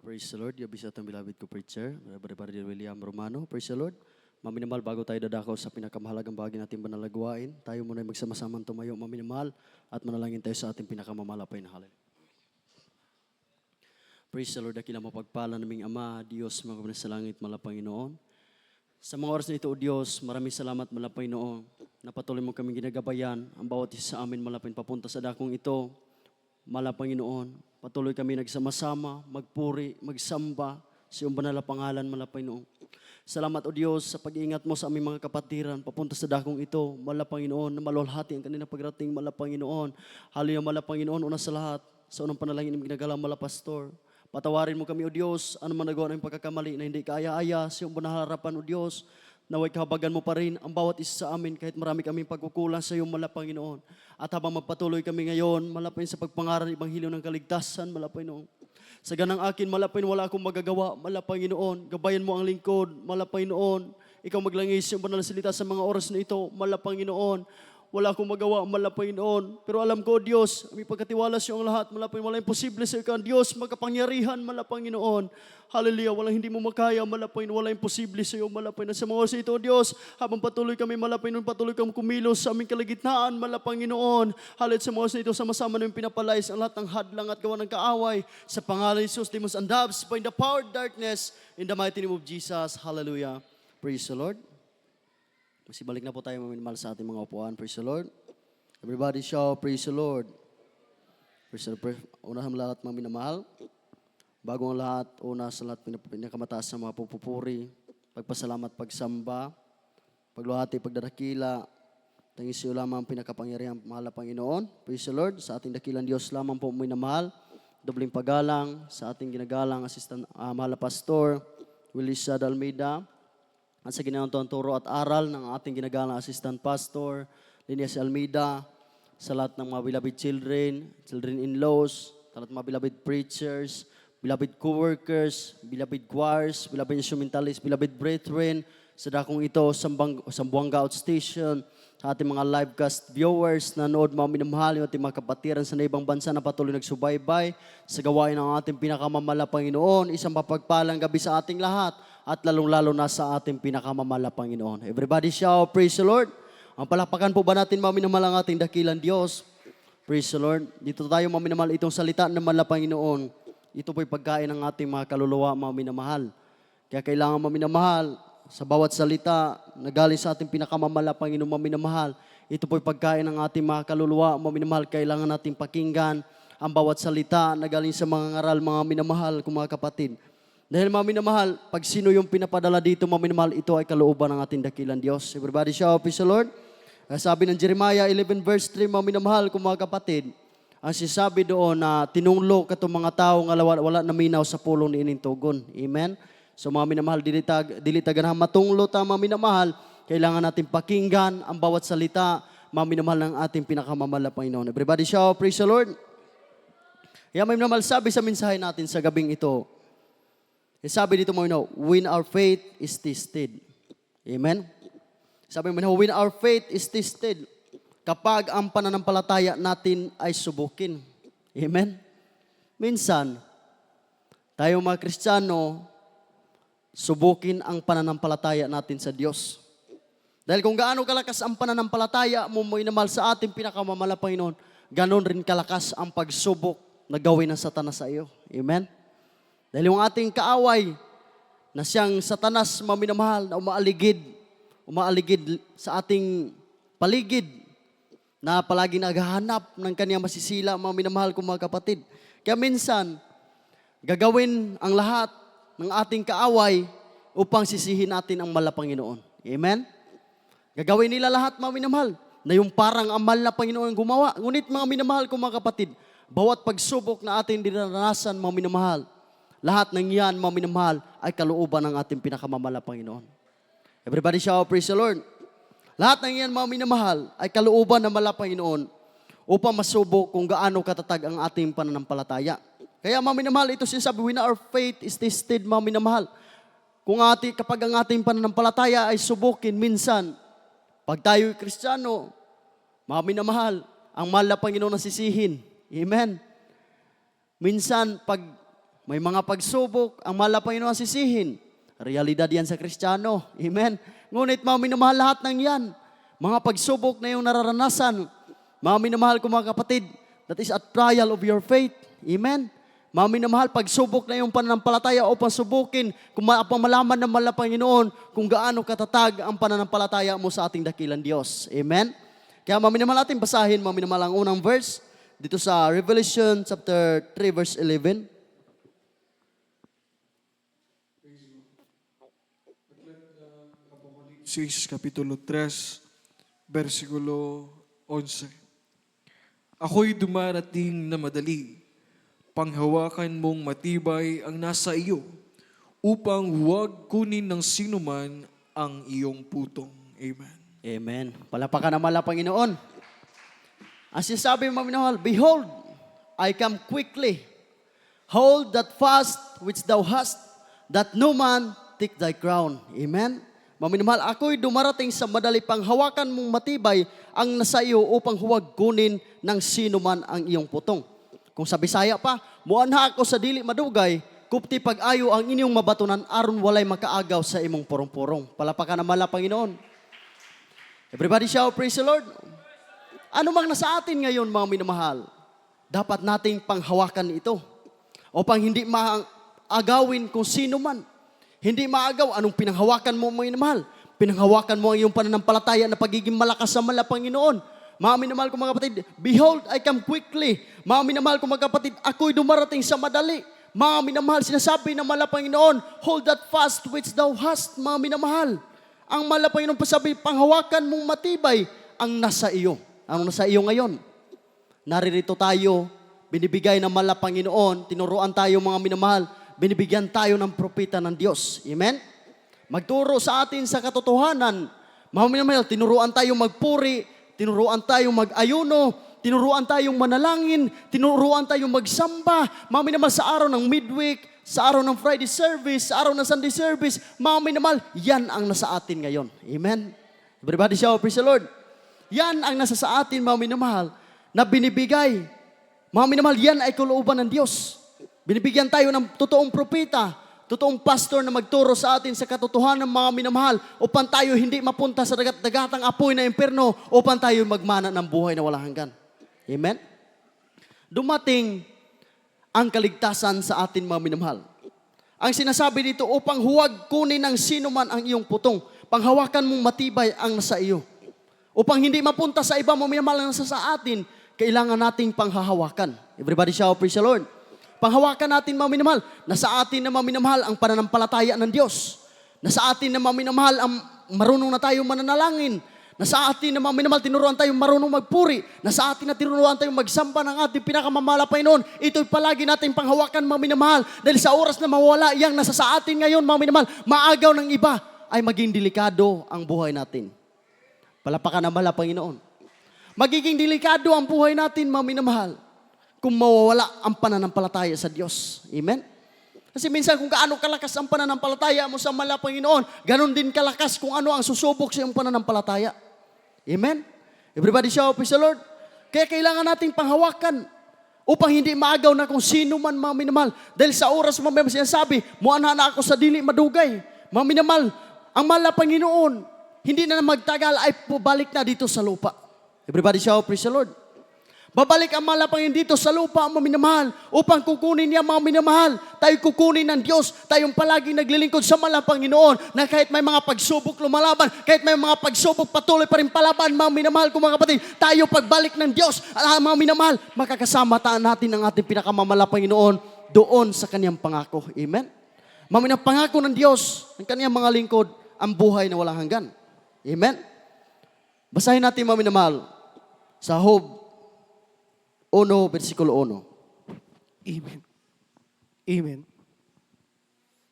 Praise the Lord. Yabi sa atong beloved ko preacher, Brother William Romano. Praise the Lord. Maminamahal, bago tayo dadako sa pinakamahalagang bagay natin banalagwain, tayo muna ay magsama-samang tumayo, maminamahal, at manalangin tayo sa ating pinakamamalapay na halin. Praise the Lord. Dakila mapagpala naming Ama, Diyos, mga kapatid sa langit, malapanginoon. Sa mga oras na ito, O Diyos, maraming salamat, malapanginoon, na patuloy mo kaming ginagabayan, ang bawat isa sa amin malapin papunta sa dakong ito. Malapanginoon, patuloy kami nagsama-sama, magpuri, magsamba sa iyong banal na pangalan, Malapanginoon. Salamat, O Diyos, sa pag-iingat mo sa aming mga kapatiran papunta sa dakong ito, Malapanginoon, na malulhati ang kanina pagrating, Malapanginoon. Hallelujah, Malapanginoon, una sa lahat, sa unang panalangin ng ginagalang Malapastor. Patawarin mo kami, O Diyos, ano man nagawa ng pagkakamali na hindi kaaya-aya sa iyong banal harapan, O Diyos. Naway kahabagan mo pa rin ang bawat isa sa amin kahit marami kaming pagkukulang sa iyong Malapanginoon. At habang magpatuloy kami ngayon, Malapanginoon, sa pagpangaral ng Ebanghelyo ng Kaligtasan, Malapanginoon. Sa ganang akin, Malapanginoon, wala akong magagawa, Malapanginoon. Gabayan mo ang lingkod, Malapanginoon. Ikaw maglangis yung banal na salita sa mga oras na ito, Malapanginoon. Wala akong magawa, Malapanginoon. Pero alam ko, Diyos, may pagkatiwala sa iyong lahat, Malapanginoon. Wala imposible sa ikaw, Diyos, magkapangyarihan, Malapanginoon. Hallelujah, walang hindi mo makaya, Malapanginoon. Wala imposible sa iyo, Malapanginoon. Sa mga oras na ito, Diyos, habang patuloy kami, Malapanginoon, patuloy kami kumilos sa aming kalagitnaan, Malapanginoon. Hallelujah, sa mga oras na ito, sama-sama namin pinapalayas ang lahat ng hadlang at gawa ng kaaway. Sa pangalan ni Jesus, demons and doves, by the power of darkness, in the mighty name of Jesus. Hallelujah. Praise the Lord. Masibalik na po tayo maminamahal sa ating mga upuan. Praise the Lord. Everybody shout, praise the Lord. Praise the Lord. Una sa lahat maminamahal. Bago ang lahat, una sa lahat pinakamataas sa mga pupupuri, pagpasalamat, pagsamba, pagluhati, pagdadakila, tangis iyo lamang ang pinakapangyarihang mahal na Panginoon. Praise the Lord. Sa ating dakilang Diyos lamang po minamahal. Dobling pagalang sa ating ginagalang assistant mahal na pastor, Willis Almeida. At sa ginawang turo at aral ng ating ginagalang assistant pastor, Linias Almeida, sa lahat ng mga beloved children, children-in-laws, sa lahat ng mga beloved preachers, beloved co-workers, beloved choirs, beloved instrumentalists, beloved brethren, sa dakong ito, Sambuanga Outstation, sa ating mga livecast viewers na nood mga minamahal, yung ating mga kapatiran sa ibang bansa na patuloy nagsubaybay sa gawain ng ating pinakamamala Panginoon, isang mapagpalang gabi sa ating lahat, at lalong-lalo na sa ating pinakamamala Panginoon. Everybody shout, praise the Lord. Ang palakpakan po ba natin mga minamahal ang ating dakilang Diyos? Praise the Lord. Dito tayo mga minamahal, itong salita ng mala Panginoon. Ito po'y pagkain ng ating mga kaluluwa, mga minamahal. Kaya kailangan mga minamahal, sa bawat salita na galing sa ating pinakamamala Panginoon, mga minamahal, ito po'y pagkain ng ating mga kaluluwa, mga minamahal. Kailangan nating pakinggan ang bawat salita na galing sa mga ngaral, mga minamahal, kung mga kapatid. Dahil mga minamahal, pag sino yung pinapadala dito, mga minamahal, ito ay kalooban ng ating dakilang Diyos. Everybody shout, praise the Lord. Sabi ng Jeremiah 11 verse 3, mga minamahal, kung mga kapatid, ang sinasabi doon na tinunglo katong mga tao nga wala na minaw sa pulong ni ining tugon. Amen? So mga minamahal, dili tagan matunglo ta, mga minamahal, kailangan natin pakinggan ang bawat salita, mga minamahal ng ating pinakamamahal na Panginoon. Everybody shout, praise the Lord. Kaya mga minamahal, sabi sa mensahe natin sa gabing ito, sabi dito mga minamahal, when our faith is tested. Amen? Sabi mo, when our faith is tested, kapag ang pananampalataya natin ay subukin. Amen? Minsan, tayo mga Kristiyano, subukin ang pananampalataya natin sa Diyos. Dahil kung gaano kalakas ang pananampalataya mo, minamahal sa ating pinakamamahal na Panginoon, ganon rin kalakas ang pagsubok na gawin ng Satanas sa iyo. Amen? Dahil yung ating kaaway na siyang Satanas, maminamahal, na umaaligid sa ating paligid, na palagi naghahanap ng kanyang masisila, mga minamahal kong mga kapatid. Kaya minsan, gagawin ang lahat ng ating kaaway upang sisihin natin ang mahal na Panginoon. Amen? Gagawin nila lahat, mga minamahal, na yung parang ang mahal na Panginoon gumawa. Ngunit mga minamahal kong mga kapatid, bawat pagsubok na ating dinaranasan, mga minamahal, lahat ng yan, mga minamahal, ay kalooban ng ating pinakamamahal na Panginoon. Everybody shout, praise the Lord. Lahat ng yan, mga minamahal, ay kalooban ng mahal na Panginoon upang masubok kung gaano katatag ang ating pananampalataya. Kaya, mga minamahal, ito sinasabi, when our faith is tested, mga minamahal, kapag ang ating pananampalataya ay subukin, minsan, pag tayo'y Kristiyano, mga minamahal, ang mahal na Panginoon na sisihin. Amen? Minsan, pag May mga pagsubok ang mahal na Panginoon sisihin. Realidad yan sa Kristiyano. Amen. Ngunit mga minamahal, lahat ng yan, mga pagsubok na yung nararanasan, mga minamahal ko mga kapatid, that is a trial of your faith. Amen. Mga minamahal, pagsubok na yung pananampalataya o pasubukin kung malaman ng mahal na Panginoon kung gaano katatag ang pananampalataya mo sa ating dakilang Diyos. Amen. Kaya mga minamahal, natin basahin mga minamahal ang unang verse dito sa Revelation chapter 3 verse 11. Apocalipsis Kapitulo 3, versikulo 11. Ako'y dumarating na madali, panghawakan mong matibay ang nasa iyo, upang huwag kunin ng sinuman ang iyong putong. Amen. Amen. Palapakan naman lang Panginoon. Ang sinasabi mo, minahal, behold, I come quickly. Hold that fast which thou hast, that no man take thy crown. Amen. Maminamahal, ako'y dumarating sa madali, panghawakan mong matibay ang nasa iyo upang huwag kunin ng sino man ang iyong putong. Kung sa Bisaya pa, muanha ako sa dili madugay, kupti pag-ayo ang inyong mabatunan aron walay makaagaw sa imong purong-purong. Palapakan naman lang Panginoon. Everybody shout, praise the Lord. Ano mang nasa atin ngayon, mga minamahal, dapat nating panghawakan ito upang hindi maagawin kung sino man. Hindi maagaw, anong pinanghawakan mo, mga minamahal? Pinanghawakan mo ang iyong pananampalataya na pagiging malakas sa mala Panginoon. Mga minamahal ko mga kapatid, behold, I come quickly. Mga minamahal ko mga kapatid, ako'y dumarating sa madali. Mga minamahal, sinasabi ng mala Panginoon, hold that fast which thou hast, mga minamahal. Ang mala Panginoon pasabi, panghawakan mong matibay ang nasa iyo. Ang nasa iyo ngayon? Naririto tayo, binibigay ng mala Panginoon, tinuruan tayo mga minamahal, binibigyan tayo ng propeta ng Diyos. Amen? Magturo sa atin sa katotohanan. Mga minamahal, tinuruan tayo magpuri, tinuruan tayong mag-ayuno, tinuruan tayong manalangin, tinuruan tayong magsamba. Mga minamahal, sa araw ng midweek, sa araw ng Friday service, sa araw ng Sunday service, mga minamahal, yan ang nasa atin ngayon. Amen? Everybody shout, praise the Lord. Yan ang nasa sa atin, mga minamahal, na binibigay. Mga minamahal, yan ay kalooban ng Diyos. Binibigyan tayo ng totoong propeta, totoong pastor na magturo sa atin sa katotohanan ng mga minamahal upang tayo hindi mapunta sa dagat-dagatang apoy na impyerno upang tayo magmana ng buhay na walang hanggan. Amen? Dumating ang kaligtasan sa atin mga minamahal. Ang sinasabi dito, upang huwag kunin ng sino man ang iyong putong, panghawakan mong matibay ang nasa iyo. Upang hindi mapunta sa iba mga minamahal na nasa sa atin, kailangan nating panghahawakan. Everybody shout, praise the Lord. Panghawakan natin mga minamahal, nasa atin na mga minamahal ang pananampalataya ng Diyos. Nasa atin na mga minamahal ang marunong na tayo mananalangin. Nasa atin na mga minamahal, tinuruan tayong marunong magpuri. Nasa atin na tinuruan tayong magsamba ng ating pinakamamahal na Panginoon. Ito'y palagi natin panghawakan mga minamahal. Dahil sa oras na mawala, yang nasa sa atin ngayon mga minamahal, maagaw ng iba ay maging delikado ang buhay natin. Palapakan na mahal na Panginoon. Magiging delikado ang buhay natin mga minamahal kung mawawala ang pananampalataya sa Diyos. Amen? Kasi minsan kung gaano kalakas ang pananampalataya mo sa mahal na Panginoon, ganon din kalakas kung ano ang susubok sa iyong pananampalataya. Amen? Everybody shout, praise the Lord. Kaya kailangan nating panghawakan upang hindi maagaw na kung sino man mga minamahal. Dahil sa oras mo may sinasabi, muanha na ako sa dili madugay. Mga minamahal, ang mahal na Panginoon, hindi na magtagal ay pabalik na dito sa lupa. Everybody shout, praise the Lord. Babalik ang mahal na Panginoon dito sa lupa, mga minamahal, upang kukunin niya mga minamahal. Tayo kukunin ng Diyos, tayong palaging naglilingkod sa mahal na Panginoon, na kahit may mga pagsubok lumalaban, kahit may mga pagsubok patuloy pa rin palaban, mga minamahal ko mga kapatid, tayo pagbalik ng Diyos, mga minamahal, makakasama natin ang ating pinakamamahal na Panginoon doon sa kaniyang pangako. Amen? Mga pangako ng Diyos, ng kaniyang mga lingkod, ang buhay na walang hanggan. Amen? Basahin natin mga minamahal sa Job 1, versikulo 1. Amen. Amen.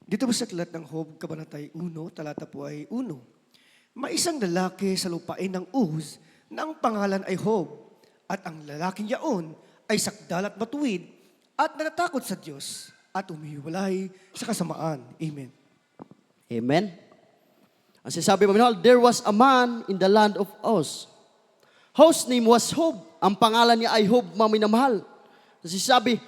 Dito po sa aklat ng Job, Kabanatay 1, talata po ay 1. May isang lalaki sa lupain ng Uz na ang pangalan ay Job, at ang lalaking yaon ay sakdal at matuwid at natatakot sa Diyos at umihiwalay sa kasamaan. Amen. Amen? Ang sinasabi mo, there was a man in the land of Uz, whose name was Job. Ang pangalan niya ay Job, mga minamahal. Kasi sabi,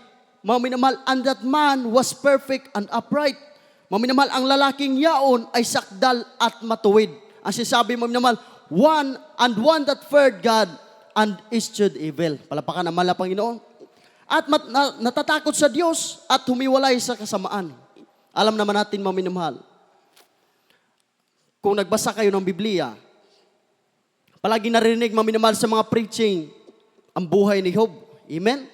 mga minamahal, and that man was perfect and upright. Mga minamahal, ang lalaking yaon ay sakdal at matuwid. Ang sinasabi, mga minamahal, one that feared God and eschewed evil. Palapakan ang mahal na Panginoon. At natatakot sa Diyos at humiwalay sa kasamaan. Alam naman natin, mga minamahal, kung nagbasa kayo ng Biblia, palagi narinig, mga minamahal, sa mga preaching, ang buhay ni Job. Amen?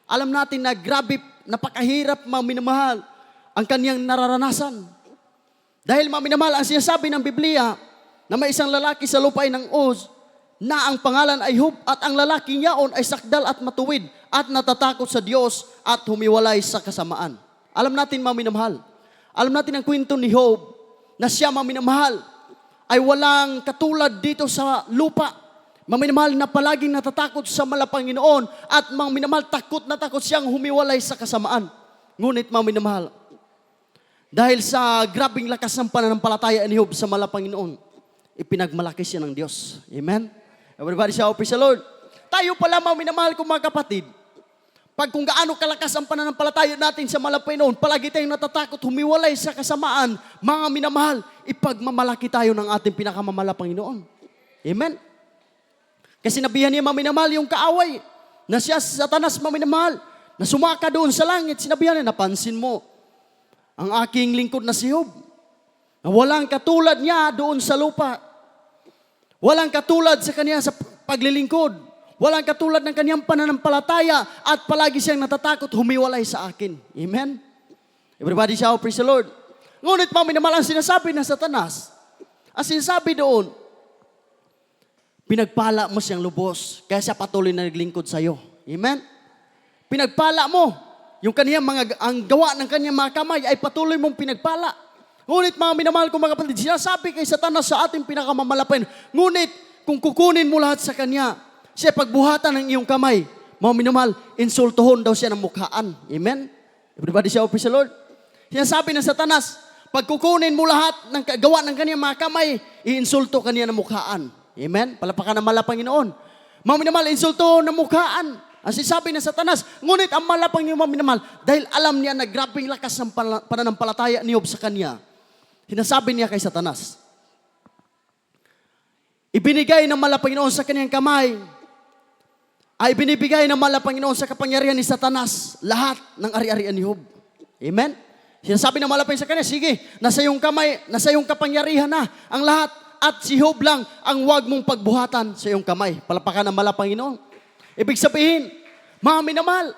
Alam natin na grabe, napakahirap, mga minamahal, ang kanyang nararanasan. Dahil, mga minamahal, ang sinasabi ng Biblia, na may isang lalaki sa lupain ng Uz, na ang pangalan ay Job, at ang lalaking yaon ay sakdal at matuwid, at natatakot sa Diyos, at humiwalay sa kasamaan. Alam natin, mga minamahal, alam natin ang kwento ni Job, na siya, mga minamahal, ay walang katulad dito sa lupa. Mga minamahal, na palaging natatakot sa Panginoon, at mga minamahal, takot na takot siyang humiwalay sa kasamaan. Ngunit, mga minamahal, dahil sa grabing lakas ng pananampalataya ni Job sa Panginoon, ipinagmalaki siya ng Diyos. Amen? Everybody say, praise the Lord. Tayo pala, mga minamahal kong mga kapatid, pag kung gaano kalakas ang pananampalataya natin sa Panginoon, palagi tayong natatakot, humiwalay sa kasamaan, mga minamahal, ipagmamalaki tayo ng ating pinakamamala Panginoon. Amen? Kasi sinabihan niya, mga minamahal, yung kaaway, na siya, Satanas, mga minamahal, na sumaka doon sa langit, sinabihan niya, napansin mo, ang aking lingkod na si Job, na walang katulad niya doon sa lupa. Walang katulad sa kanya sa paglilingkod. Walang katulad ng kanyang pananampalataya at palagi siyang natatakot humiwalay sa akin. Amen? Everybody shout, praise the Lord. Ngunit, mga minamahal, ang sinasabi ng Satanas, ang sinasabi doon, pinagpala mo siyang lubos, kaya siya patuloy na naglingkod sa iyo. Amen? Pinagpala mo, yung kaniyang ang gawa ng kaniyang mga kamay ay patuloy mong pinagpala. Ngunit, mga minamahal kong mga kapatid, sinasabi kay Satanas sa ating pinakamamalapin, ngunit kung kukunin mo lahat sa kanya, siya pagbuhatan ng iyong kamay, mga minamahal, insultuhon daw siya ng mukhaan. Amen? Everybody say, praise the Lord. Sinasabi ng Satanas, pag kukunin mo lahat ng gawa ng kaniyang mga kamay, iinsulto kaniya ng mukhaan. Amen? Palapakan ng Panginoon. Mga minamahal, insultuhon ng mukhaan. Ang sinasabi ng Satanas, ngunit ang Panginoon, mga minamahal, dahil alam niya na grabing lakas ng pananampalataya ni Job sa kanya, sinasabi niya kay Satanas, ibinigay ng Panginoon sa kanyang kamay, ay binibigay ng Panginoon sa kapangyarihan ni Satanas lahat ng ari-arian ni Job. Amen? Sinasabi ng Panginoon sa kanya, sige, nasa iyong kamay, nasa iyong kapangyarihan na ang lahat, at si Job lang ang wag mong pagbuhatan sa iyong kamay. Palapakan ng Panginoon. Ibig sabihin, mga minamahal,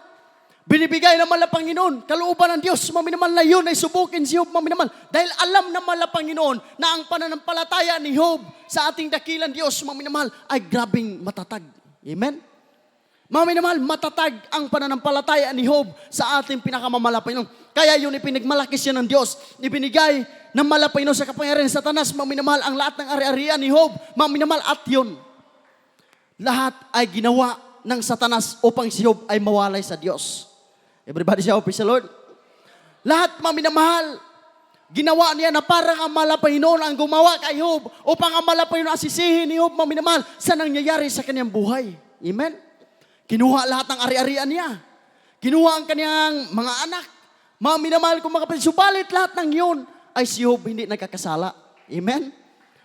binibigay ng Panginoon, kalooban ng Diyos, mga minamahal, na yun ay subukin si Job, mga minamahal. Dahil alam ng Panginoon na ang pananampalataya ni Job sa ating dakilang Diyos, mga minamahal, ay grabing matatag. Amen? Mga minamahal, matatag ang pananampalataya ni Job sa ating pinakamamala Panginoon. Kaya yun ipinagmalaki siya ng Diyos. Ibinigay ng Panginoon sa kapangyarihan ni Satanas, mga minamahal, ang lahat ng ari-arian ni Job, mga minamahal, at yun, lahat ay ginawa ng Satanas upang si Job ay mawalay sa Diyos. Everybody say, praise the Lord. Lahat, mga minamahal, ginawa niya na parang ang Panginoon ang gumawa kay Job upang ang Panginoon asisihin ni Job, mga minamahal, sa nangyayari sa kanyang buhay. Amen? Kinuha lahat ng ari-arian niya. Kinuha ang kanyang mga anak. Mga minamahal kong mga kapatid, subalit lahat ng yun ay si Job hindi nagkakasala. Amen?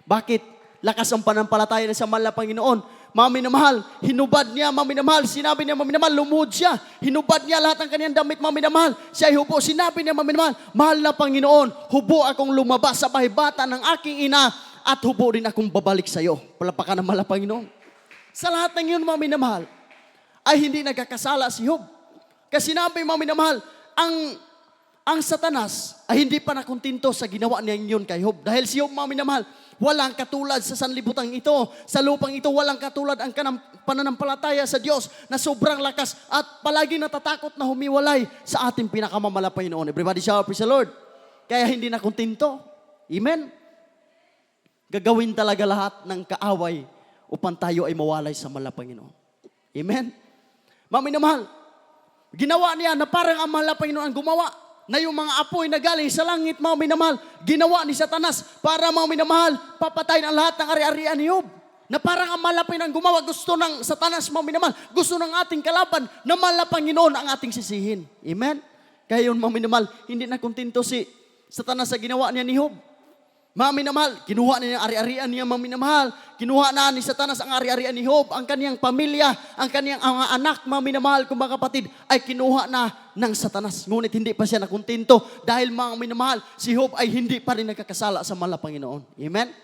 Bakit? Lakas ang panampalataya na sa Panginoon. Mga minamahal, hinubad niya, mga minamahal, sinabi niya, mga minamahal, lumuhod siya. Hinubad niya lahat ng kanyang damit, mga minamahal. Siya ay hubo. Sinabi niya, mga minamahal, mahal na Panginoon, hubo akong lumabas sa bahibata ng aking ina at hubo rin akong babalik sa iyo. Palapakan ng mahal na Panginoon. Sa lahat ng yun, mga minamahal, ay hindi nagkakasala si Job. Kasi sinabi, mga minamahal, ang Satanas ay hindi pa nakuntinto sa ginawa niya yun kay Job. Dahil si Job, mga minamahal, walang katulad sa sanlibutan ito. Sa lupang ito, walang katulad ang pananampalataya sa Diyos na sobrang lakas at palagi natatakot na humiwalay sa ating pinakamamala Panginoon. Everybody shout, praise the Lord. Kaya hindi nakuntinto. Amen? Gagawin talaga lahat ng kaaway upang tayo ay mawalay sa Panginoon. Amen? Mga minamahal, ginawa niya na parang ang Panginoon ang gumawa na yung mga apoy na galing sa langit, mga minamahal, ginawa ni Satanas para, mga minamahal, papatayin ang lahat ng ari-arian ni Job. Na parang ang malapin ang gumawa, gusto ng Satanas, mga minamahal, gusto ng ating kalaban na mala Panginoon ang ating sisihin. Amen? Kaya yun, mga minamahal, hindi na kontento si Satanas sa ginawa niya ni Job. Mga minamahal, kinuha niya ang ari-arian niya, mga minamahal. Kinuha na ni Satanas ang ari-arian ni Job, ang kaniyang pamilya, ang kaniyang mga anak, mga minamahal, kung mga kapatid, ay kinuha na ng Satanas. Ngunit hindi pa siya nakontento dahil mga minamahal, si Job ay hindi pa rin nagkakasala sa mala Panginoon. Amen?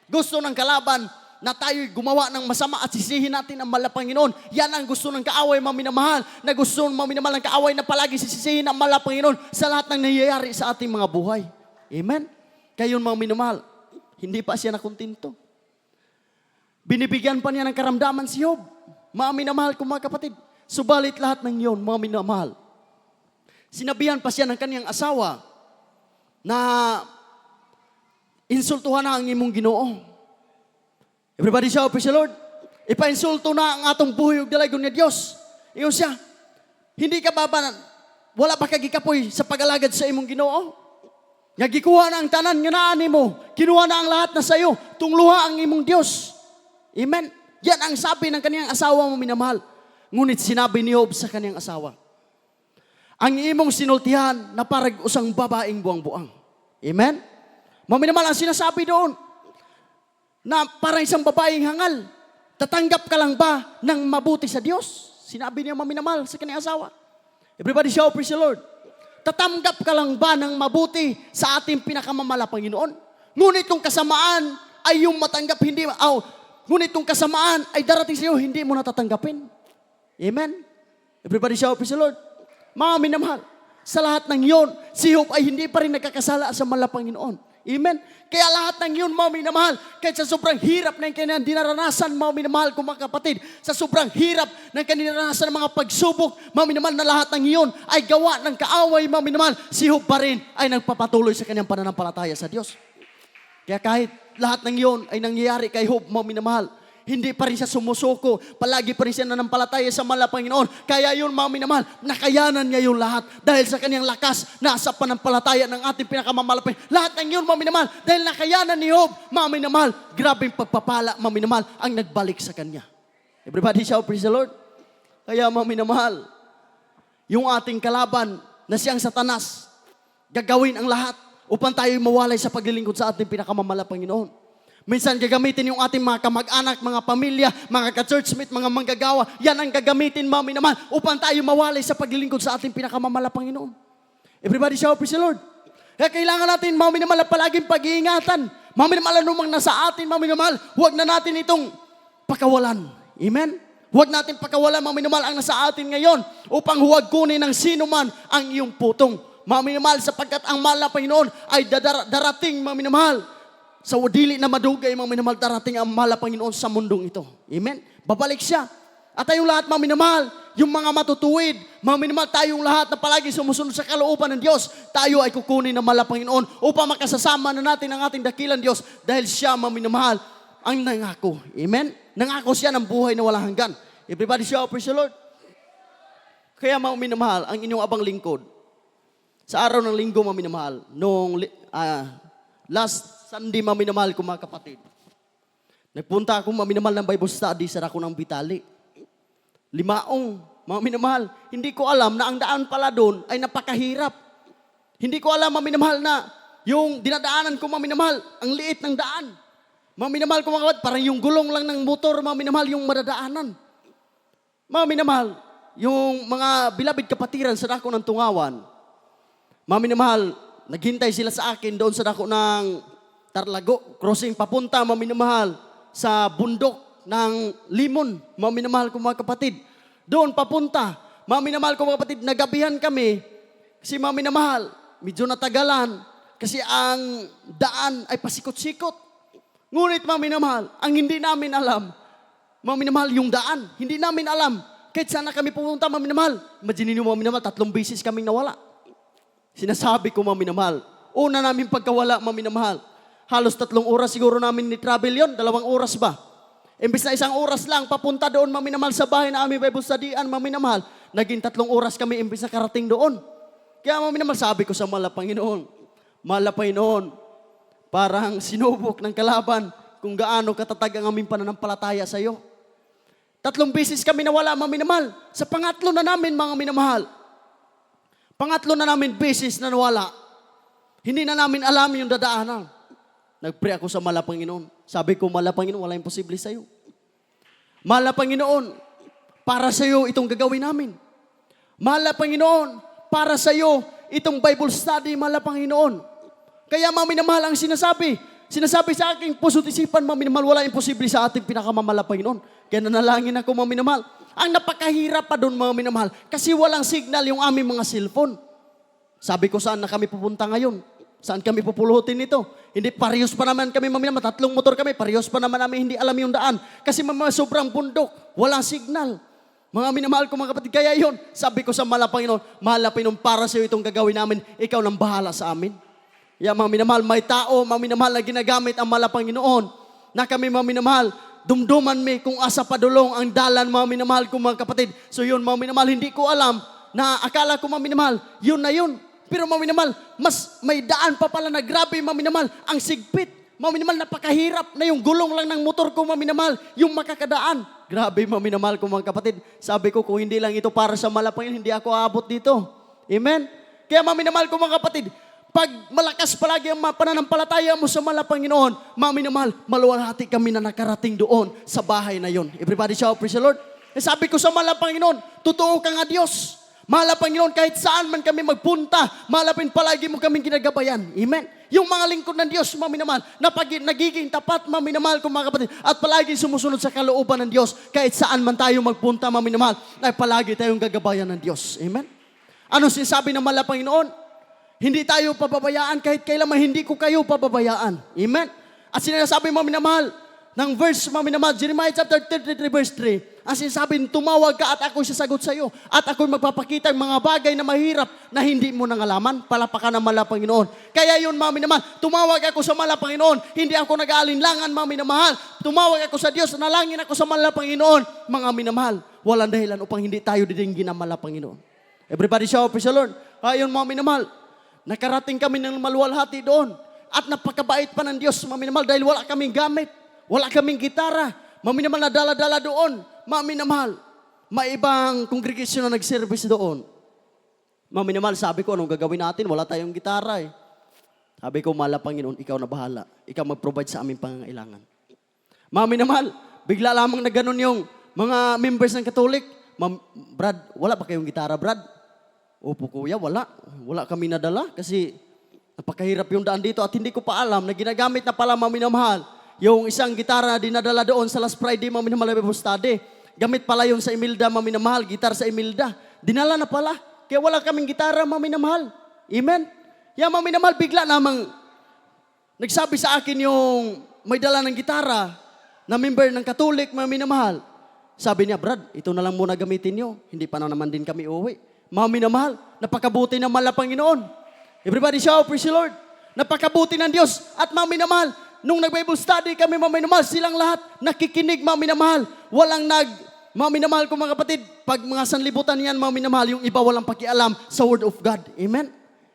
Gusto ng kalaban na tayo'y gumawa ng masama at sisihin natin ang mala Panginoon. Yan ang gusto ng kaaway, mga minamahal, na gusto ng mga minamahal ng kaaway na palagi sisihin ang mala Panginoon sa lahat ng nangyayari sa ating mga buhay. Amen? Kaya yun, mga minamahal, hindi pa siya nakontento. Binibigyan pa niya ng karamdaman si Job. Mga minamahal kong mga kapatid, subalit lahat ng yun, mga minamahal, sinabihan pa siya ng kanyang asawa na insultuhan na ang imong Ginoo. Everybody shout, praise the Lord. Ipa-insulto na ang atong buhay ug dalagon ni Dios. Iyon siya. Hindi ka babanan. Wala pa kagikapoy sa pagalagad sa imong Ginoo. Nga gikuha na ang tanan nga naa nimo. Kinuha na ang lahat na sa iyo. Tungluha ang imong Dios. Amen. Yan ang sabi ng kaniyang asawa mo minamahal. Ngunit sinabi ni Job sa kaniyang asawa, ang imong sinultihan na parang usang babaeng buang-buang. Amen. Maminamahal ang sinasabi doon na parang isang babaeng hangal. Tatanggap ka lang ba ng mabuti sa Diyos? Sinabi niya maminamahal sa kanyang asawa. Everybody shout, praise the Lord. Tatanggap ka lang ba ng mabuti sa ating pinakamamala Panginoon? Ngunit kung kasamaan ay yung matanggap, ngunit kung kasamaan ay darating sa iyo, hindi mo natatanggapin. Amen? Everybody shout, praise the Lord. Mga minamahal, sa lahat ng iyon, si Job ay hindi pa rin nagkakasala sa mala Panginoon. Amen? Kaya lahat ng yun, mga minamahal, kahit sa sobrang hirap ng kanyang dinaranasan, mga minamahal kong mga kapatid, sa sobrang hirap ng kanyang dinaranasan ng mga pagsubok, mga minamahal na lahat ng iyon ay gawa ng kaaway, mga minamahal, si Job pa rin ay nagpapatuloy sa kanyang pananampalataya sa Diyos. Kaya kahit lahat ng iyon ay nangyayari kay Job, mga minamahal, hindi pa rin siya sumusuko. Palagi pa rin siya nanampalataya sa mala Panginoon. Kaya yun, mga minamahal, nakayanan niya yung lahat. Dahil sa kanyang lakas, nasa panampalataya ng ating pinakamamalapay. Lahat ng yun, mga minamahal, dahil nakayanan ni Job, mga minamahal, grabing pagpapala, mga minamahal, ang nagbalik sa kanya. Everybody shout, praise the Lord. Kaya, mga minamahal, yung ating kalaban na siyang Satanas, gagawin ang lahat upang tayo mawalay sa paglilingkod sa ating pinakamamala Panginoon. Minsan gagamitin yung ating mga kamag-anak, mga pamilya, mga ka-churchmate, mga manggagawa. Yan ang gagamitin, mga minamahal, upang tayo mawalay sa paglilingkod sa ating pinakamamala Panginoon. Everybody shout, praise the Lord. Kaya kailangan natin, mga minamahal, palaging pag-iingatan. Mga minamahal, anumang nasa atin, mga minamahal, huwag na natin itong pakawalan. Amen? Huwag natin pakawalan, mga minamahal, ang nasa atin ngayon upang huwag kunin ng sino man ang iyong putong. Mga minamahal, sapagkat ang mahal na Panginoon ay darating, mga minamahal, sa dili na madugay, mga minamahal, darating ang mahal na Panginoon sa mundong ito. Amen? Babalik siya. At tayong lahat, mga minamahal, yung mga matutuwid, mga minamahal, tayong lahat na palagi sumusunod sa kalooban ng Diyos, tayo ay kukunin ng mahal na Panginoon upang makasasama na natin ang ating dakilang Diyos dahil siya, mga minamahal, ang nangako. Amen? Nangako siya ng buhay na walang hanggan. Everybody shout, praise the Lord. Kaya, mga minamahal, ang inyong abang lingkod, sa araw ng linggo, mga minamahal, noong last Sunday, mga minamahal ko mga kapatid. Nagpunta ako, mga minamahal, ng Bible study sa dako ng Bitali. Limaong, mga minamahal, hindi ko alam na ang daan pala doon ay napakahirap. Hindi ko alam, mga minamahal, na yung dinadaanan ko, mga minamahal, ang liit ng daan. Mga minamahal ko mga kapatid, parang yung gulong lang ng motor, mga minamahal, yung madadaanan. Mga minamahal, yung mga bilabid kapatiran sa dako ng Tungawan, mga minamahal, naghintay sila sa akin doon sa dako ng Tarlago, crossing papunta, mga minamahal, sa bundok ng Limon, mga minamahal ko mga kapatid. Doon papunta, mga minamahal ko mga kapatid, nagabihan kami, kasi mga minamahal, medyo natagalan, kasi ang daan ay pasikot-sikot. Ngunit mga minamahal, ang hindi namin alam, mga minamahal, yung daan, hindi namin alam, kahit saan na kami pumunta, mga minamahal. Imagine niyo, mga minamahal, 3 beses kaming nawala. Sinasabi ko, mga minamahal, una namin pagkawala, mga minamahal, halos 3 oras siguro namin ni travel yon, 2 oras ba? Imbis na 1 oras lang, papunta doon, mga minamahal, sa bahay na aming Bible studyhan, mga minamahal, naging 3 oras kami imbis na karating doon. Kaya, mga minamahal, sabi ko sa mahal na Panginoon, parang sinubok ng kalaban, kung gaano katatag ang aming pananampalataya sa iyo. 3 beses kami nawala, mga minamahal. Sa pangatlo na namin, mga minamahal. Pangatlo na namin beses na nawala. Hindi na namin alam yung dadaanan. Nagpray ako sa mahal na Panginoon. Sabi ko, mahal na Panginoon, wala imposible sa iyo. Mahal na Panginoon, para sa iyo itong gagawin namin. Mahal na Panginoon, para sa iyo itong Bible study, mahal na Panginoon. Kaya mga minamahal ang sinasabi sa aking puso't isipan, mga minamahal, wala imposible sa ating pinakamamahal na Panginoon. Kaya nanalangin ako, mga minamahal. Ang napakahirap pa doon, mga minamahal, kasi walang signal yung aming mga cellphone. Sabi ko, saan na kami pupunta ngayon? Saan kami pupulutin nito? Hindi, parehos pa naman kami, mga minamahal. 3 motor kami, parehos pa naman namin, hindi alam yung daan. Kasi mga sobrang bundok, walang signal. Mga minamahal ko, mga kapatid, kaya yun, sabi ko sa mahal na Panginoon, mahal na Panginoon, para sa iyo itong gagawin namin, ikaw nang bahala sa amin. Yeah, mga minamahal, may tao, mga minamahal na ginagamit ang mahal na Panginoon, na kami, mga minamahal, dumduman mi kung asa padulong ang dalan, mga minamahal ko, mga kapatid. So yun, mga minamahal, hindi ko alam na akala ko, mga minamahal, yun na yun. Pero mga minamahal, mas may daan pa pala na grabe, mga minamahal, ang sigpit. Mga minamahal, napakahirap na yung gulong lang ng motor ko, mga minamahal, yung makakadaan. Grabe, mga minamahal ko, mga kapatid. Sabi ko, kung hindi lang ito para sa mahal na Panginoon, hindi ako aabot dito. Amen? Kaya mga minamahal ko, mga kapatid, pag malakas palagi ang pananampalataya mo sa mahal na Panginoon, mga minamahal, maluwalhati kami na nakarating doon sa bahay na yon. Everybody shout, praise the Lord. Sabi ko sa mahal na Panginoon, totoo ka nga Diyos. Mahal na Panginoon, kahit saan man kami magpunta, malapin palagi mo kaming ginagabayan. Amen? Yung mga lingkod ng Diyos, mga minamahal, na nagiging tapat, mga minamahal ko, mga kapatid, at palagi sumusunod sa kalooban ng Diyos, kahit saan man tayo magpunta, mga minamahal, ay palagi tayong gagabayan ng Diyos. Amen? Ano sinasabi ng mahal na Panginoon? Hindi tayo pababayaan, kahit kailanman hindi ko kayo pababayaan. Amen? At sinasabi, mga minamahal, ng verse, mga minamahal, Jeremiah chapter 33, verse 3, ang sinasabi, tumawag ka at ako'y sasagot sa iyo. At ako'y magpapakita ng mga bagay na mahirap na hindi mo nangalaman. Palapakan ng mahal na Panginoon. Kaya yun, mga minamahal, tumawag ako sa mahal na Panginoon. Hindi ako nag-aalinlangan, mga minamahal. Tumawag ako sa Diyos, nalangin ako sa mahal na Panginoon. Mga minamahal, walang dahilan upang hindi tayo didinggin ng mahal na Panginoon. Everybody shout, praise the Lord. Ayun, mga minamahal, nakarating kami ng maluwalhati doon. At napakabait pa ng Diyos, mga minamahal, dahil wala kaming gamit. Wala kaming gitara. Mga minamahal, na dala-dala doon. Mga minamahal, may ibang kongregasyon na nag-service doon. Mga minamahal, sabi ko, anong gagawin natin? Wala tayong gitara eh. Sabi ko, mahal na Panginoon, ikaw na bahala. Ikaw mag-provide sa aming pangangailangan. Mga minamahal, bigla lamang na ganun yung mga members ng Katolik. Brad, wala ba kayong gitara, Brad? Opo, kuya, wala. Wala kami nadala kasi napakahirap yung daan dito at hindi ko pa alam na ginagamit na pala, mga minamahal, yung isang gitara na dinadala doon sa last Friday, mga minamahal, Bible study. Gamit pala yun sa Imelda, mga minamahal, gitar sa Imelda. Dinala na pala. Kaya wala kaming gitara, mga minamahal. Amen? Yan, mga minamahal, bigla namang nagsabi sa akin yung may dala ng gitara na member ng Katolik, mga minamahal. Sabi niya, Brad, ito na lang muna gamitin nyo. Hindi pa na naman din kami uwi. Mga minamahal, napakabuti ng mahal na Panginoon. Everybody shout, praise the Lord. Napakabuti ng Diyos. At mga minamahal, nung nag-Bible study kami, mga minamahal, silang lahat nakikinig, mga minamahal. Walang mga minamahal ko, mga kapatid, pag mga sanlibutan yan, mga minamahal, yung iba walang pakialam sa Word of God. Amen?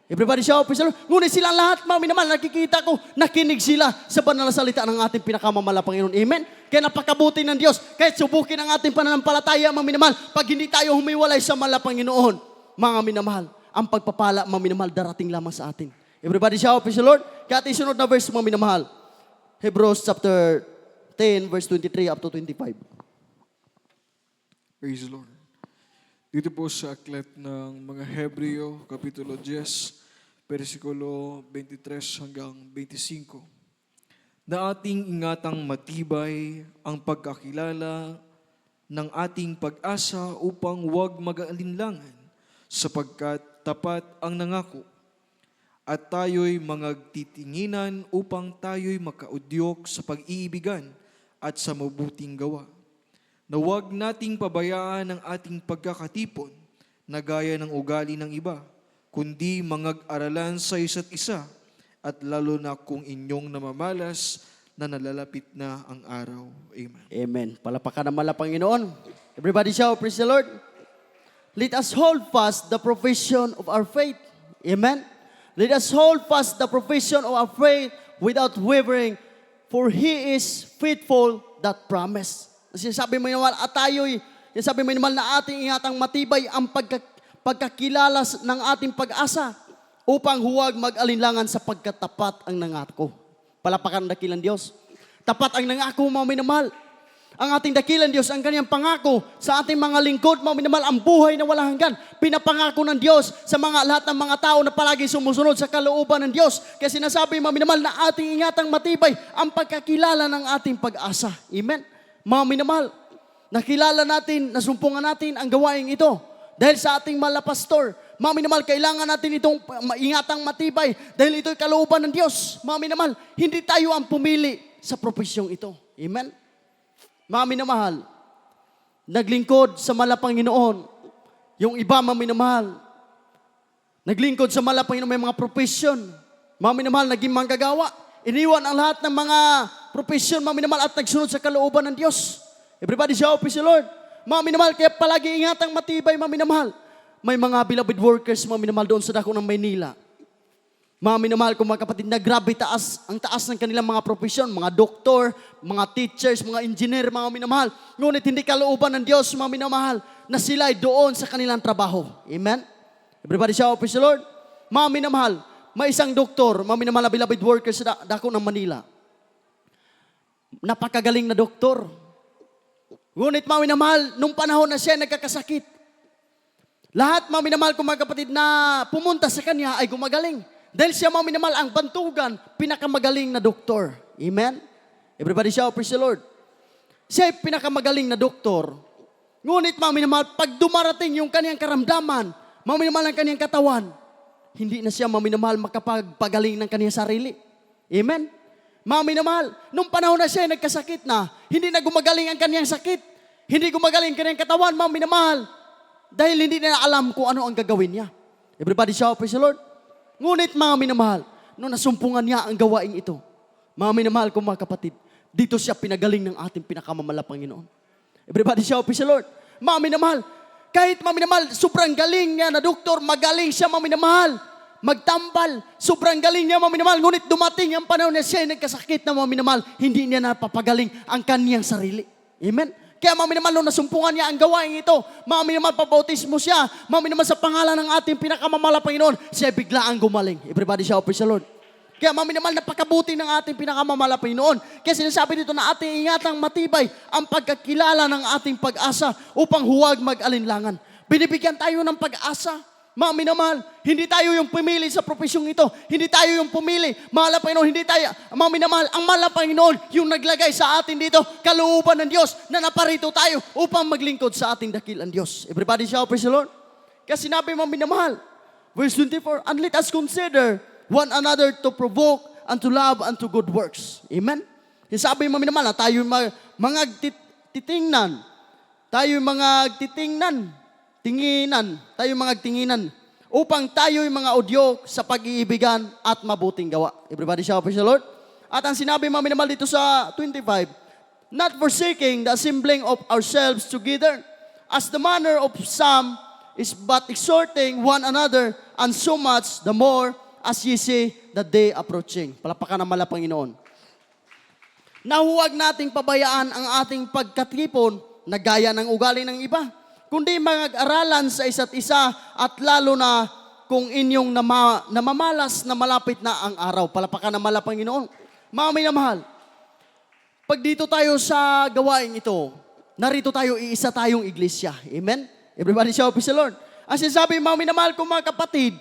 Everybody shout, praise the Lord. Ngunit silang lahat, mga minamahal, nakikita ko, nakinig sila sa banal na salita ng ating pinakamamahal na Panginoon. Amen? Kaya napakabuti ng Diyos. Kahit subukin ang ating pananampalataya, mga minamahal, pag hindi tayo humiwalay sa mahal na Panginoon, mga minamahal, ang pagpapala, mga minamahal, darating lamang sa atin. Everybody shout, praise the Lord. Kaya ating sunod na verse, mga minamahal. Hebrews chapter 10, verse 23 up to 25. Praise the Lord. Dito po sa aklat ng mga Hebreo, Kapitulo 10, versikulo 23 hanggang 25. Na ating ingatang matibay ang pagkakilala ng ating pag-asa upang huwag mag-aalinlangan sapagkat tapat ang nangako. At tayo'y magtitinginan upang tayo'y makaudyok sa pag-iibigan at sa mabuting gawa. Na huwag nating pabayaan ang ating pagkakatipon na gaya ng ugali ng iba, kundi mangag-aralan sa isa't isa at lalo na kung inyong namamalas na nalalapit na ang araw. Amen. Amen. Palapakan naman ang Panginoon. Everybody shout, praise the Lord. Let us hold fast the profession of our faith. Amen. Let us hold fast the profession of our faith without wavering, for He is faithful that promise. Sinasabi mo naman, at tayo'y, sinasabi mo naman na ating ingatang matibay ang pagkakilala ng ating pag-asa upang huwag mag-alinlangan sa pagkatapat ang nangako. Palapakan ng dakilang Diyos. Tapat ang nangako, mga minamahal. Ang ating dakilang Diyos, ang kanyang pangako sa ating mga lingkod, mga minamahal, ang buhay na walang hanggan. Pinapangako ng Diyos sa lahat ng mga tao na palagi sumusunod sa kalooban ng Diyos. Kaya sinasabi, mga minamahal, na ating ingatang matibay ang pagkakilala ng ating pag-asa. Amen? Mga minamahal, nakilala natin, nasumpungan natin ang gawaing ito. Dahil sa ating malapastor, mga minamahal, kailangan natin itong ingatang matibay dahil ito'y kalooban ng Diyos. Mga minamahal, hindi tayo ang pumili sa propesyong ito. Amen? Mga minamahal, naglingkod sa malapanginoon. Yung iba, mga minamahal, naglingkod sa malapanginoon, may mga profesyon. Mga minamahal, naging manggagawa. Iniwan ang lahat ng mga profesyon, mga minamahal, at nagsunod sa kalooban ng Diyos. Everybody shout, praise the Lord. Mga minamahal, kaya palagi ingatang matibay, mga minamahal. May mga beloved workers, mga minamahal, doon sa dako ng Maynila. Mga minamahal ko, mga kapatid, na grabe ang taas ng kanilang mga profesyon, mga doktor, mga teachers, mga engineer, mga minamahal. Ngunit hindi kalooban ng Diyos, mga minamahal, na sila ay doon sa kanilang trabaho. Amen? Everybody shout, praise the Lord. Mga minamahal, may isang doktor, mga minamahal na beloved workers sa dako ng Manila. Napakagaling na doktor. Ngunit mga minamahal, nung panahon na siya nagkakasakit, lahat mga minamahal ko, mga kapatid, na pumunta sa kanya ay gumagaling. Dahil siya, mga minamahal, ang bantugan, pinakamagaling na doktor. Amen? Everybody shout, praise the Lord. Siya ay pinakamagaling na doktor. Ngunit, mga minamahal, pag dumarating yung kanyang karamdaman, mga minamahal, ang kanyang katawan, hindi na siya, mga minamahal, makapagpagaling ng kanyang sarili. Amen? Mga minamahal, nung panahon na siya ay nagkasakit na, hindi na gumagaling ang kanyang sakit. Hindi gumagaling ang kanyang katawan, mga minamahal, dahil hindi na alam kung ano ang gagawin niya. Everybody shout, praise the Lord. Ngunit mga minamahal, nung nasumpungan niya ang gawaing ito, mga minamahal ko, mga kapatid, dito siya pinagaling ng ating pinakamamala Panginoon. Everybody shout, praise the Lord. Mga minamahal, kahit mga minamahal, sobrang galing niya na doktor, magaling siya, mga minamahal, magtambal, sobrang galing niya, mga minamahal, ngunit dumating ang panahon na siya ay nagkasakit na, mga minamahal, hindi niya napapagaling ang kaniyang sarili. Amen? Kaya mga minamahal, nung nasumpungan niya ang gawain ito, mga minamahal, pabautismo siya, mga minamahal, sa pangalan ng ating pinakamamala Panginoon, siya biglaan gumaling. Everybody shout, praise the Lord. Kaya mga minamahal, napakabuti ng ating pinakamamala Panginoon. Kaya sinasabi dito na ating ingatang matibay ang pagkakilala ng ating pag-asa upang huwag mag-alinlangan. Binibigyan tayo ng pag-asa. Mga minamahal, hindi tayo yung pumili sa profesyong ito. Hindi tayo yung pumili. Mahal na Panginoon, hindi tayo. Mga minamahal, ang mahal na Panginoon yung naglagay sa atin dito, kalooban ng Diyos na naparito tayo upang maglingkod sa ating dakilang Diyos. Everybody shout, praise the Lord. Kaya sinabi, mga minamahal, verse 24, and let us consider one another to provoke and to love and to good works. Amen? Sabi, mga minamahal, na tayo mga titingnan. Tayo mga tinginan, tayo mga tinginan, upang tayo'y mga udyo sa pag-iibigan at mabuting gawa. Everybody shout, praise the Lord. At ang sinabi, mga minamahal, dito sa 25, not forsaking the assembling of ourselves together, as the manner of some is but exhorting one another, and so much the more as ye see the day approaching. Palapakan ng mala Panginoon. Na huwag nating pabayaan ang ating pagkatipon na gaya ng ugali ng iba, kundi mag-aralan sa isa't isa at lalo na kung inyong namamalas na malapit na ang araw. Palapakan ng mala Panginoon. Mga minamahal, pag dito tayo sa gawain ito, narito tayo, iisa tayong iglesia. Amen? Everybody shout, praise the Lord. Ang sinasabi, mga minamahal ko, mga kapatid,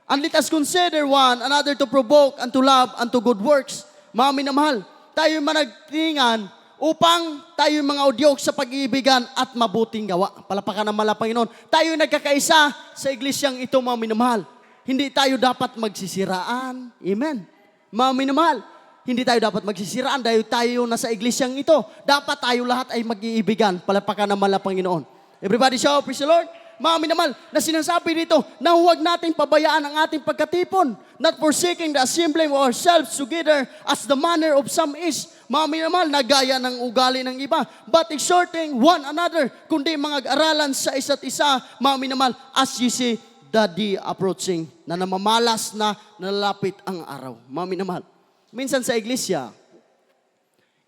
and let us consider one another to provoke and to love and to good works. Mga minamahal, tayo managtingan upang tayo mga udyok sa pag-iibigan at mabuting gawa. Palapakan ng mala Panginoon. Tayo nagkakaisa sa iglesyang ito, mga minamahal. Hindi tayo dapat magsisiraan. Amen. Mga minamahal, hindi tayo dapat magsisiraan dahil tayo nasa iglesyang ito. Dapat tayo lahat ay mag-iibigan. Palapakan ng mala Panginoon. Everybody shout, praise the Lord. Mga minamahal, na sinasabi dito na huwag nating pabayaan ang ating pagkatipon, not forsaking the assembling of ourselves together as the manner of some is. Mga minamahal, na gaya ng ugali ng iba, but exhorting one another, kundi mga aralan sa isa't isa, mga minamahal, as you see the day approaching, na namamalas na nalalapit ang araw. Mga minamahal, minsan sa iglesia,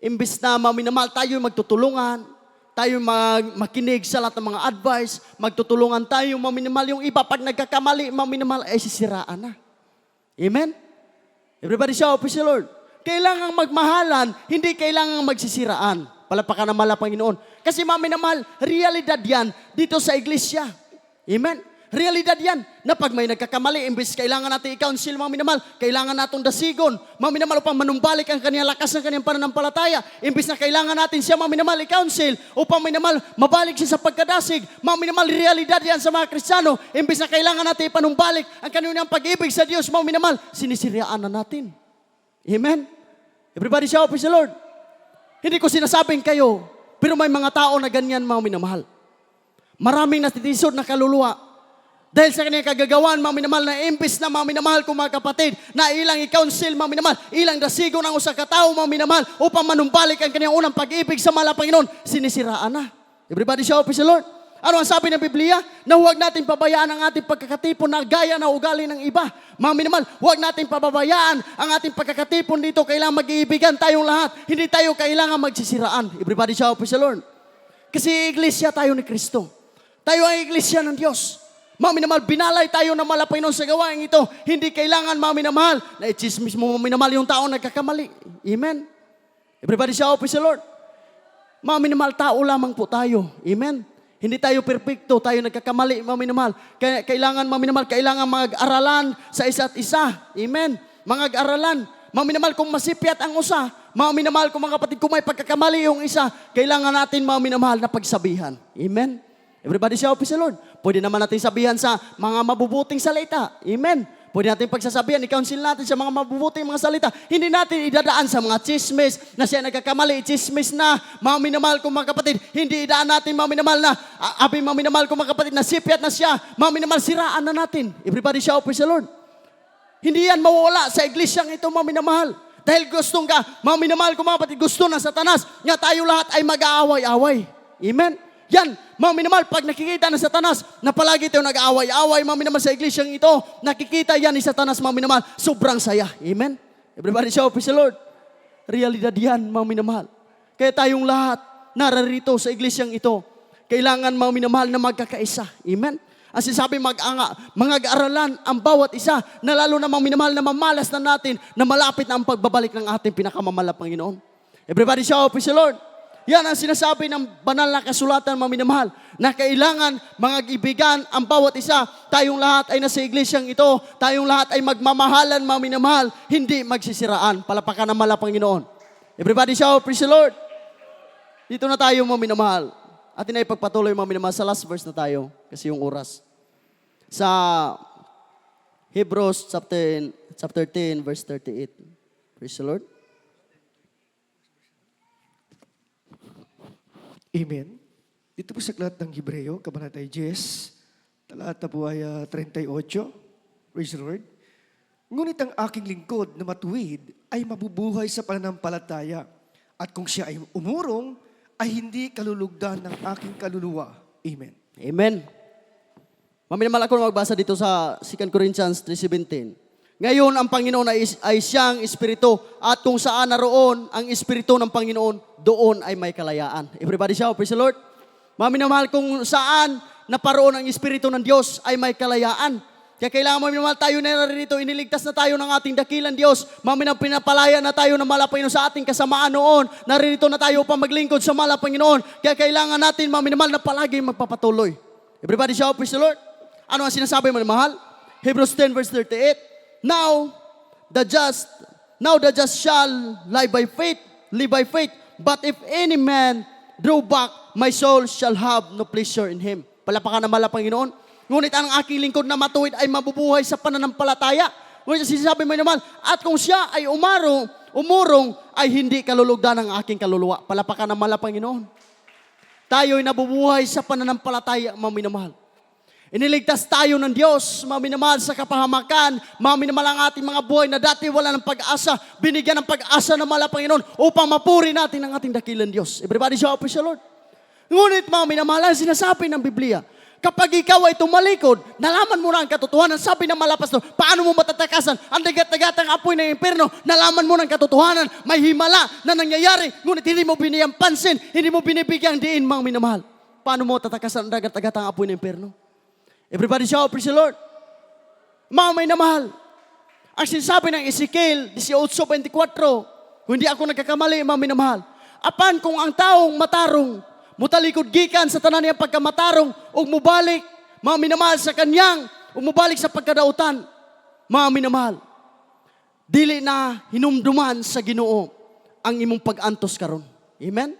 Imbis na mga minamahal, tayo magtutulungan, tayo makinig sa lahat ng mga advice, magtutulungan tayo, mga minamahal. Yung iba, pag nagkakamali, mga minamahal, ay sisiraan na. Amen? Everybody shout, praise the Lord. Kailangang magmahalan, hindi kailangang magsisiraan. Palapakan ng mahal na Panginoon. Kasi mga minamahal, realidad yan dito sa iglesia. Amen? Realidad yan na pag may nagkakamali, imbes kailangan natin i-counsel, mga minamahal, kailangan natong dasigon, mga minamahal, upang manumbalik ang kanyang lakas ng kanyang pananampalataya. Imbes na kailangan natin siya, mga minamahal, i-counsel, upang minamahal, mabalik siya sa pagkadasig. Mga minamahal, realidad yan sa mga Kristiyano. Imbes na kailangan natin ipanumbalik ang kanyang pag-ibig sa Diyos, mga minamahal, sinisiriaan na natin. Amen? Everybody shout, praise the Lord. Hindi ko sinasabing kayo, pero may mga tao na ganyan, mga minamahal. Maraming natitisod na kaluluwa. Dahil sa kanyang kagagawan, mga minamahal, na imbis na mga minamahal kong mga kapatid, na ilang i-counsel, mga minamahal, ilang dasigo ng usa ka tao, mga minamahal, upang manumbalik ang kanyang unang pag-ibig sa mahal na Panginoon, sinisiraan na. Everybody shout, praise the Lord. Ano ang sabi ng Biblia? Na huwag natin pabayaan ang ating pagkakatipon na gaya na ugali ng iba. Mga minamahal, huwag natin pababayaan ang ating pagkakatipon dito. Kailangan mag-iibigan tayong lahat. Hindi tayo kailangan magsisiraan. Everybody shout, praise the Lord. Kasi iglesia tayo ni Kristo. Tayo ay iglesia ng Diyos. Mga minamahal, binalay tayo ng mahal na Panginoon sa gawain ito. Hindi kailangan, mga minamahal, na i-chismis mo, mga minamahal, yung tao nagkakamali. Amen? Everybody shout, praise the Lord. Mga minamahal, tao lamang po tayo. Amen? Hindi tayo perfecto, tayo nagkakamali, mga minamahal. Kailangan, mga minamahal, kailangan mag-aralan sa isa't isa. Amen? Mag-aralan. Mga minamahal, kung masipyat ang usa, mga minamahal, kung mga kapatid, kung may pagkakamali yung isa, kailangan natin, mga minamahal, na pagsabihan. Amen? Everybody shout, praise the Lord. Pwede naman natin sabihan sa mga mabubuting salita. Amen. Pwede natin pagsasabihan, i-counsel natin sa mga mabubuting mga salita. Hindi natin idadaan sa mga chismis na siya nagkakamali, chismis na, mga minamahal kong mga kapatid. Hindi idaan natin, mga minamahal na, mga minamahal kong mga kapatid, na sipyat na siya, mga minamahal, siraan na natin. Everybody shout, praise the Lord. Hindi yan mawala sa iglesyang ito, mga minamahal. Dahil gustong ka, mga minamahal kong mga kapatid, gusto ng Satanas, nga tayo lahat ay mag-aaway-away. Amen. Yan, mga minamahal, pag nakikita ng Satanas na palagi tayo nag-aaway-away, mga minamahal, sa iglesyang ito, nakikita yan ni Satanas, mga minamahal, sobrang saya. Amen? Everybody shout, praise the Lord. Realidad yan, mga minamahal. Kaya tayong lahat nararito sa iglesyang ito, kailangan, mga minamahal, na magkakaisa. Amen? Ang sinasabi, mag-aralan ang bawat isa, na lalo na, mga minamahal, na mamalas na natin, na malapit na ang pagbabalik ng ating pinakamamahal na Panginoon. Everybody shout, praise the Lord. Yan ang sinasabi ng banal na kasulatan, mga minamahal, na kailangan, mga kaibigan, ang bawat isa, tayong lahat ay nasa iglesyang ito, tayong lahat ay magmamahalan, mga minamahal, hindi magsisiraan. Palapakan ng mahal na Panginoon. Everybody shout, praise the Lord. Dito na tayo, mga minamahal. Atin ay pagpatuloy, mga minamahal, sa last verse na tayo, kasi yung oras. Sa Hebrews chapter 10, verse 38. Praise the Lord. Amen. Dito po sa aklat ng Hebreo, Kabanata 10, talata po ay 38. Praise the Lord. Ngunit ang aking lingkod na matuwid ay mabubuhay sa pananampalataya. At kung siya ay umurong, ay hindi kalulugdan ng aking kaluluwa. Amen. Amen. Maminamahal ako na magbasa dito sa 2 Corinthians 3:17. Ngayon, ang Panginoon ay siyang Espiritu at kung saan naroon ang Espiritu ng Panginoon, doon ay may kalayaan. Everybody shout, praise the Lord. Maminamahal, kung saan naparoon ang Espiritu ng Diyos ay may kalayaan. Kaya kailangan, maminamahal, tayo na narito, iniligtas na tayo ng ating dakilang Diyos. Maminamahal, pinapalaya na tayo ng mahal na Panginoon sa ating kasamaan noon. Narito na tayo upang maglingkod sa mahal na Panginoon. Kaya kailangan natin, maminamahal, na palagi magpapatuloy. Everybody shout, praise the Lord. Ano ang sinasabi, maminamahal? Hebrews 10 verse 38. Now the just shall live by faith. But if any man draw back, my soul shall have no pleasure in him. Palapakan ng mahal na Panginoon. Ngunit ang aking lingkod na matuwid ay mabubuhay sa pananampalataya. Ngunit sinasabi mo naman, at kung siya ay umurong, ay hindi kalulugdan ng aking kaluluwa. Palapakan ng mahal na Panginoon. Tayo ay nabubuhay sa pananampalataya, mga minamahal. Iniligtas tayo ng Diyos, mga minamahal, sa kapahamakan, mga minamahal, ang ating mga buhay na dati wala ng pag-asa, binigyan ng pag-asa ng mahal na Panginoon upang mapuri natin ang ating dakilang Diyos. Everybody shout, praise the Lord. Ngunit, mga minamahal, ang sinasabi ng Biblia, Kapag ikaw ay tumalikod, nalaman mo na ang katotohanan. Sabi ng malapas doon, paano mo matatakasan ang dagat-dagatang apoy ng impyerno? Nalaman mo ng katotohanan, may himala na nangyayari, ngunit hindi mo biniyang pansin, hindi mo binibigyang diin, mga minamahal. Paano mo matatakasan ang dagat-dagatang apoy ng impyerno? Everybody shout, praise the Lord. Mga minamahal, ang sinasabi ng Ezekiel 18:24, kung hindi ako nagkakamali, mga minamahal, apan kung ang taong matarong, mutalikod gikan sa tanan niyang pagkamatarong, ug mubalik, mga minamahal sa kanyang, ug mubalik sa pagkadautan, mga minamahal, dili na hinumduman sa Ginoo ang imong pag-antos karon. Amen?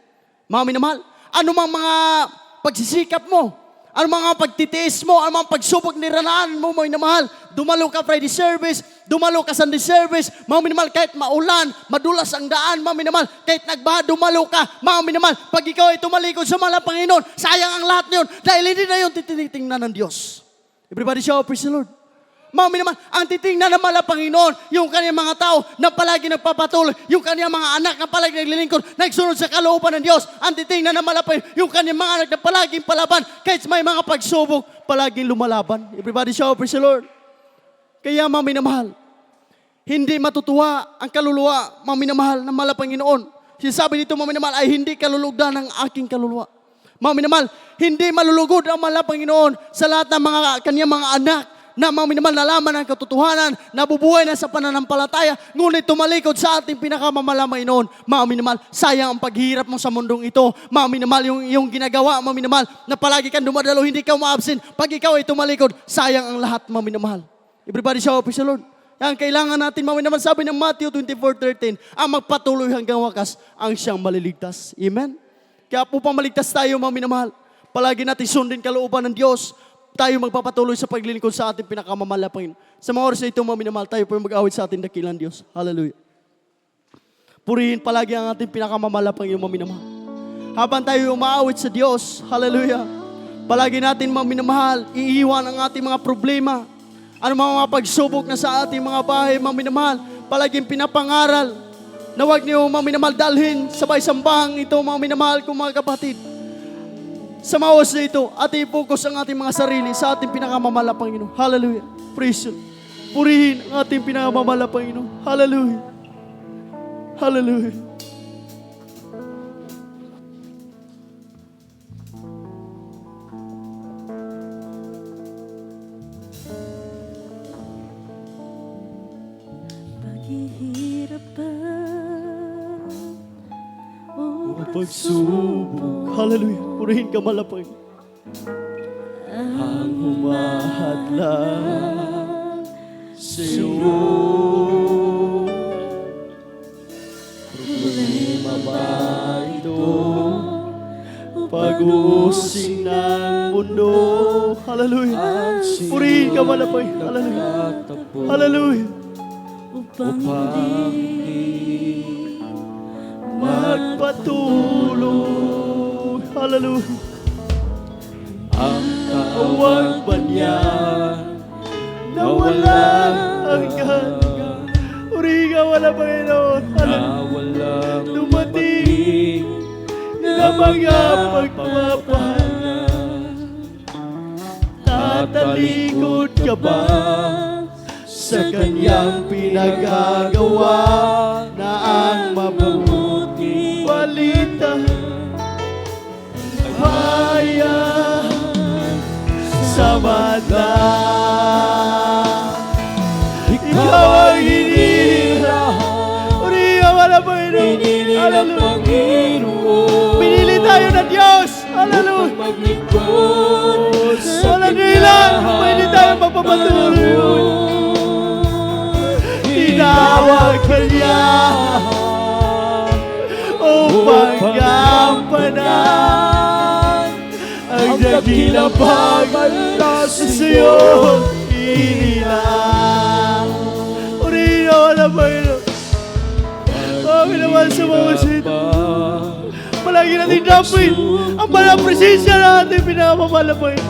Mga minamahal, ano mang mga pagsisikap mo, ano mga pagtitiis mo, ano mga pagsubok ni ranaan mo, mga minamahal, dumalo ka Friday service, dumalo ka Sunday service, mga minamahal, kahit maulan, madulas ang daan, mga minamahal, kahit nagbaha, dumalo ka, mga minamahal, pag ikaw ay tumalikod sa mga Panginoon, sayang ang lahat niyon, dahil hindi na yun tinitingnan ng Diyos. Everybody shout, praise the Lord. Mga minamahal, ang titingnan ng mga Panginoon, yung kanyang mga tao na palagi nagpapatuloy, yung kanyang mga anak na palagi naglilingkod, nagsunod sa kalooban ng Diyos, ang titingnan ng mga Panginoon, yung kanyang mga anak na palaging palaban, kahit may mga pagsubok, palaging lumalaban. Everybody shout, praise the Lord. Kaya mga minamahal, hindi matutuwa ang kaluluwa, mga minamahal, ng mga Panginoon. Sinasabi dito, mga minamahal, ay hindi kalulugdan ng aking kaluluwa. Mga minamahal, hindi malulugod ang mga Panginoon sa lahat ng mga kanyang mga anak, na mga minamahal nalaman ang katotohanan, nabubuhay na sa pananampalataya, ngunit tumalikod sa ating pinakamamalamay noon. Mga minamahal, sayang ang paghihirap mo sa mundong ito. Mga minamahal, yung ginagawa, mga minamahal, na palagi kang dumadalo, hindi ka umaabsin. Pag ikaw ay tumalikod, sayang ang lahat, mga minamahal. Everybody shout, praise the Lord. Yan, kailangan natin, mga minamahal, sabi ng Matthew 24:13, ang magpatuloy hanggang wakas, ang siyang maliligtas. Amen? Kaya po pang maligtas tayo, mga minamahal, palagi natin sundin kalooban ng Diyos, tayo magpapatuloy sa paglilingkod sa ating pinakamalapangin. Sa mga oras na ito, mga minamahal, tayo po mag-awit sa ating dakilang Diyos. Hallelujah. Purihin palagi ang ating pinakamalapangin, mga minamahal. Habang tayo umaawit sa Diyos, hallelujah, palagi natin, mga minamahal, iiwan ang ating mga problema. Ano mga pagsubok na sa ating mga bahay, mga minamahal, palaging pinapangaral na huwag niyo, mga minamahal, dalhin sabay sambahang ito, mga minamahal kong mga kapatid. Sa mga oras na ito, at i-focus ang ating mga sarili sa ating pinakamamahal na Panginoon. Hallelujah. Praise you. Purihin ang ating pinakamamahal na Panginoon. Hallelujah. Hallelujah. Paghihirap pa o Pagsubok. Hallelujah. Purihin ka malapay. Ang humahadlang sa iyo. Problema ba ito? Pag-uusing ng mundo. Hallelujah. Purihin ka malapay. Hallelujah. Hallelujah. upang magpatuloy. Hallelujah. Ang kaawang ba niya na walang hanggan. Uri ka wala Panginoon. Hallelujah. Dumating na mga pagpapahala. Tatalikod ka ba sa kanyang pinagagawa na ang mabuting balita? Hayaan sa mata. Ikaw ang hinihirahan. Uri ka wala Panginoon. Hallelujah. Pinili tayo ng Diyos. Hallelujah. Walang dahilan. Pwede tayo magpapatuloy. Tinawag ka niya upang gampanan ang dakilang pagmamahal sa iyo. Inilang. Uri na wala Panginoon. Kami naman sa mga sito. Palagi natin dapat ang balang presensya natin pinapapalapay.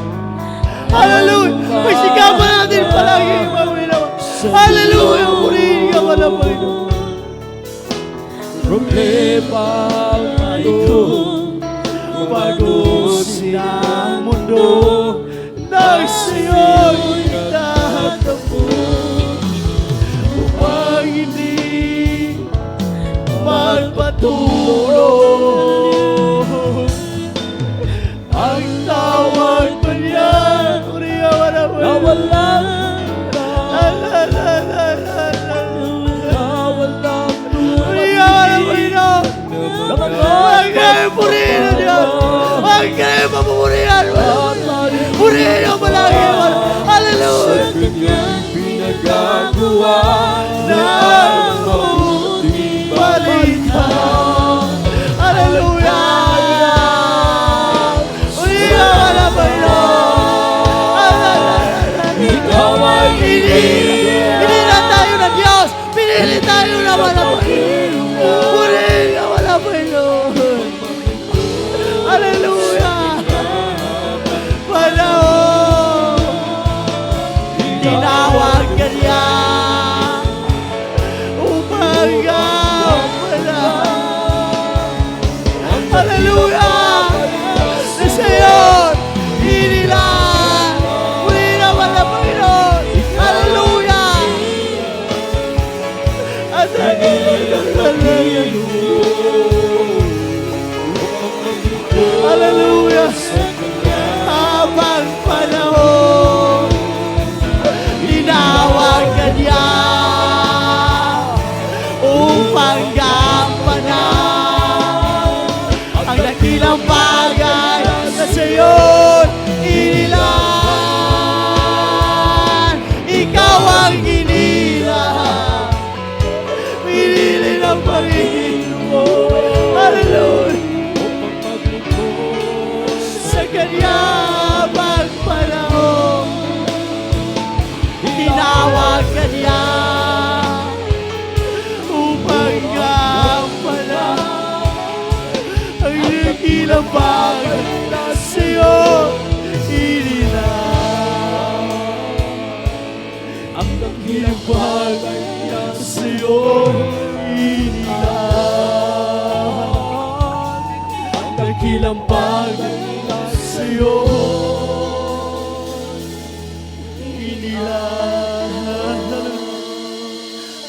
Hallelujah! May sikapan natin palagi Panginoon. Hallelujah! Purihin ka wala Panginoon. Problema ito, pag-usin ang mundo, sa'yo'y tatapos upang hindi magpatulog. Ang tawag pa niya, na walang Huwag kayo purihin na Diyos! Huwag kayo papupurihan! Purihin ang malaki! Hallelujah! Kanyang pinagagawa ng mabuting balita. Hallelujah! Purihin ang malaki Panginoon! Ikaw ay Pinili tayo ng Diyos! Pinili tayo ng malaki! Purihin ang malaki Panginoon! Hallelujah! Panahon! Tinawag ka niya upang gampanan. Hallelujah! Na sa'yo'n inilaan. Muli naman na Panginoon. Hallelujah! At hallelujah! Habang panahon, tinawag ka niya upang gampanan ang dakilang bagay na sa'yo'n inilaan. Ikaw ang inilaan, pinili ng Panginoon. Hallelujah! Sa kanya magpanahon, tinawag ka niya upang gampanan ang dakilang bagay na sa'yo inilaan. Ang dakilang bagay na sa'yo inilaan. Ang dakilang bagay na sa'yo inilaan.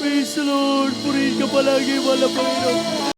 Praise the Lord. Purihin ka palagi, mahal na Panginoon.